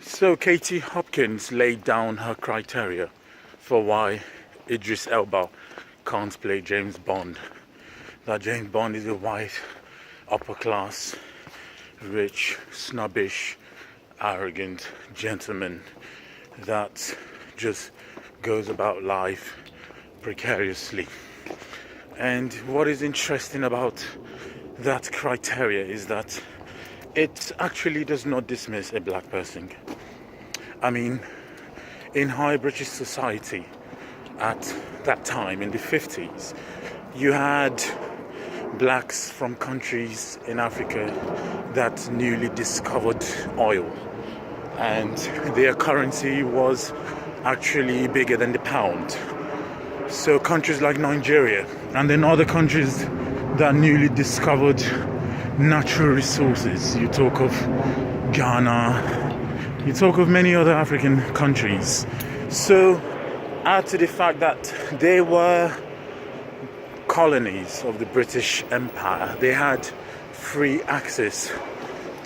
So Katie Hopkins laid down her criteria for why Idris Elba can't play James Bond. That James Bond is a white, upper class, rich, snobbish, arrogant gentleman that just goes about life precariously. And what is interesting about that criteria is that it actually does not dismiss a black person. I mean, in high British society at that time in the 50s, you had blacks from countries in Africa that newly discovered oil, and their currency was actually bigger than the pound. So countries like Nigeria and then other countries that newly discovered natural resources, you talk of Ghana, you talk of many other African countries. So add to the fact that they were colonies of the British Empire. They had free access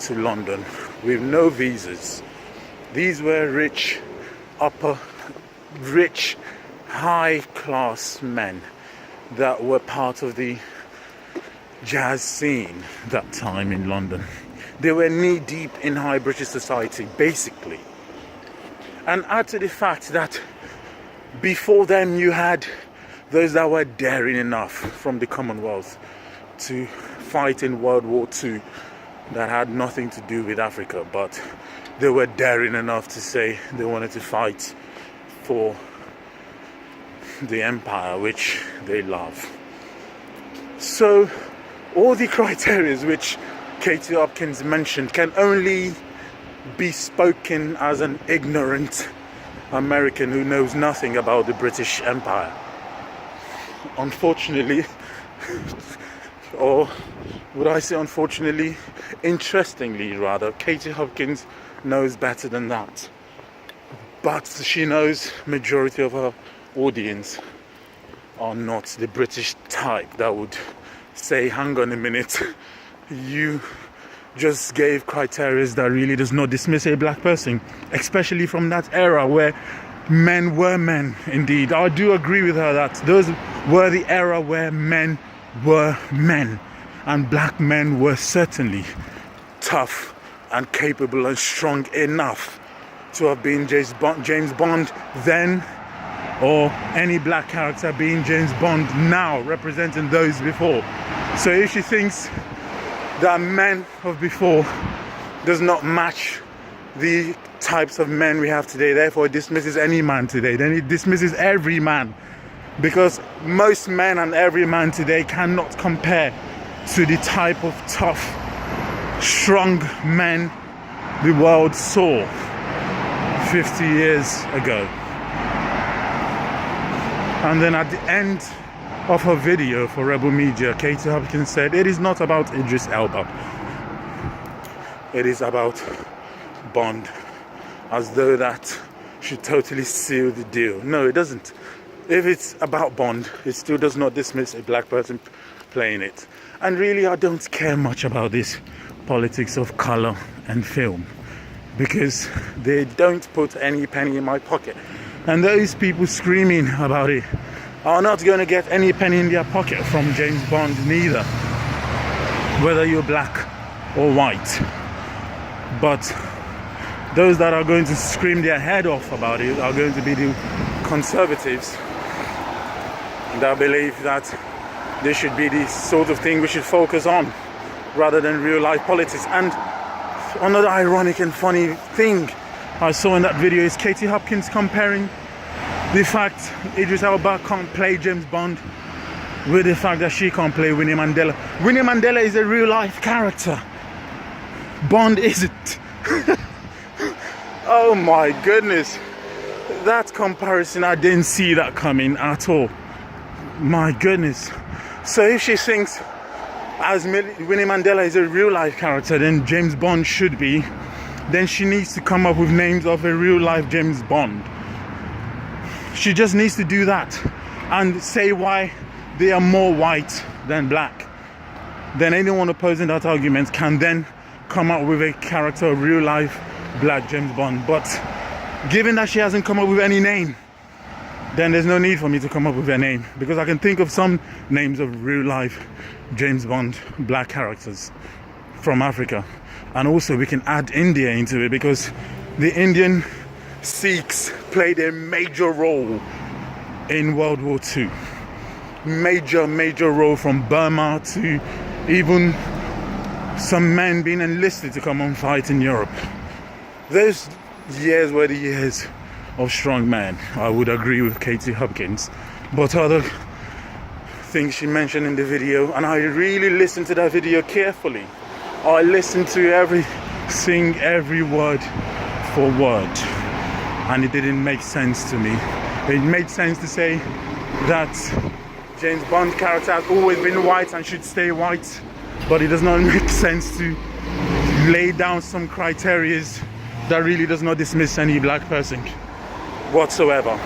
to London with no visas. These were rich, high-class men that were part of the jazz scene that time in London. They were knee-deep in high British society, basically. And add to the fact that before them you had those that were daring enough from the Commonwealth to fight in World War II that had nothing to do with Africa, but they were daring enough to say they wanted to fight for the empire which they love. So all the criteria which Katie Hopkins mentioned can only be spoken as an ignorant American who knows nothing about the British Empire. Unfortunately, or would I say unfortunately, interestingly rather, Katie Hopkins knows better than that. But she knows majority of her audience are not the British type that would say, hang on a minute, you just gave criteria that really does not dismiss a black person, especially from that era where men were men. Indeed, I do agree with her that those were the era where men were men, and black men were certainly tough and capable and strong enough to have been James Bond then, or any black character being James Bond now, representing those before. So if she thinks that men of before does not match the types of men we have today, therefore it dismisses any man today, then it dismisses every man, because most men and every man today cannot compare to the type of tough, strong men the world saw 50 years ago. And then at the end of her video for Rebel Media, Katie Hopkins said it is not about Idris Elba, it is about Bond, as though that should totally seal the deal. No, it doesn't. If it's about Bond, it still does not dismiss a black person playing it. And really, I don't care much about this politics of color and film, because they don't put any penny in my pocket. And those people screaming about it are not going to get any penny in their pocket from James Bond neither, whether you're black or white. But those that are going to scream their head off about it are going to be the conservatives that believe that this should be the sort of thing we should focus on rather than real life politics. And another ironic and funny thing I saw in that video is Katie Hopkins comparing the fact Idris Elba can't play James Bond with the fact that she can't play Winnie Mandela. Winnie Mandela is a real life character. Bond isn't. Oh my goodness. That comparison, I didn't see that coming at all. My goodness. So if she thinks as Winnie Mandela is a real life character, then James Bond should be, then she needs to come up with names of a real life James Bond. She just needs to do that and say why they are more white than black. Then anyone opposing that argument can then come up with a character of real life black James Bond. But given that she hasn't come up with any name, then there's no need for me to come up with a name, because I can think of some names of real life James Bond black characters from Africa. And also we can add India into it, because the Indian Sikhs played a major role in World War II. Major role, from Burma to even some men being enlisted to come and fight in Europe. Those years were the years of strong men. I would agree with Katie Hopkins, but other things she mentioned in the video, and I really listened to that video carefully. I listened to every word for word, and it didn't make sense to me. It made sense to say that James Bond character has always been white and should stay white, but it does not make sense to lay down some criteria that really does not dismiss any black person whatsoever.